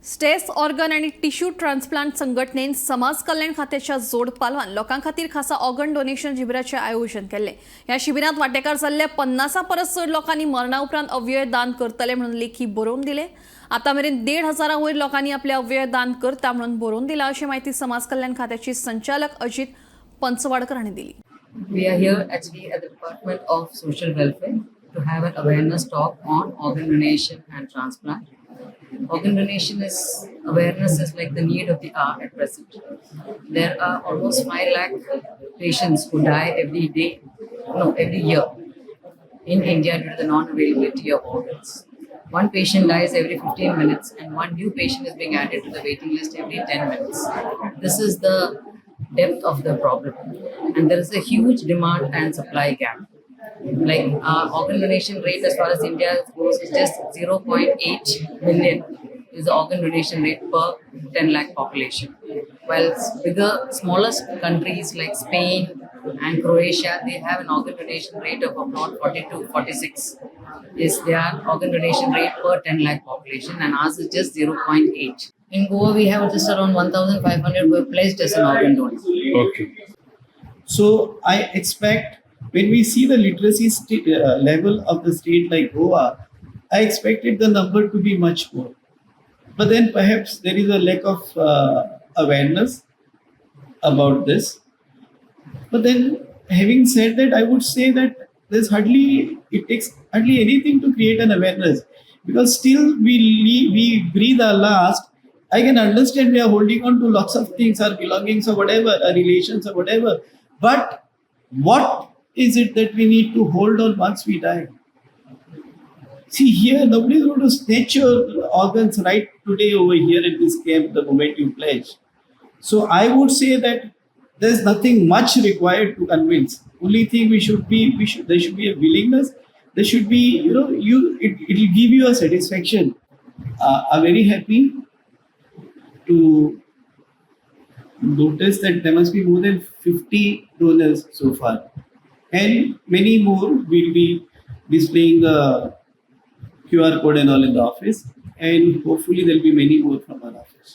Stage organ आणि tissue transplant संघटनेन समाज कल्याण खात्याच्या जोड पालवान लोकां खातीर खासा ऑर्गन डोनेशन शिबिराचे आयोजन केले। ह्या शिबिरांत वांटेकार जाल्ले 50 परस चड लोकांनी मरणा उपरांत अवयव दान करतले म्हणून लेखी बरोवन दिले। आता मेरेन 1,500 वयर लोकांनी आपले अवयव दान करता म्हणून बरोवन दिला अशी माहिती समाज कल्याण खात्याचे संचालक अजित पंचवाडकर हांणी दिली। We are here actually at the Department of Social Welfare to have an awareness talk on organ donation and transplant. Organ donation awareness is like the need of the hour at present. There are almost 5 lakh patients who die every year in India due to the non-availability of organs. One patient dies every 15 minutes and one new patient is being added to the waiting list every 10 minutes. This is the depth of the problem, and there is a huge demand and supply gap. Like organ donation rate as far as India goes is just 0.8 million is the organ donation rate per 10 lakh population. While smaller countries like Spain and Croatia, they have an organ donation rate of about 42, 46 is their organ donation rate per 10 lakh population, and ours is just 0.8. In Goa, we have just around 1,500 who have pledged as an organ donor. Okay. So I expect when we see the literacy level of the state like Goa, I expected the number to be much more. But then perhaps there is a lack of awareness about this. But then having said that, I would say that it takes hardly anything to create an awareness, because still we breathe our last. I can understand we are holding on to lots of things, our belongings or whatever, our relations or whatever. But what is it that we need to hold on once we die? See, here nobody is going to snatch your organs right today over here in this camp the moment you pledge. So I would say that there's nothing much required to convince. Only thing there should be a willingness. There should be, it will give you a satisfaction. I'm very happy to notice that there must be more than 50 donors so far, and many more will be displaying the QR code and all in the office, and hopefully there will be many more from our office.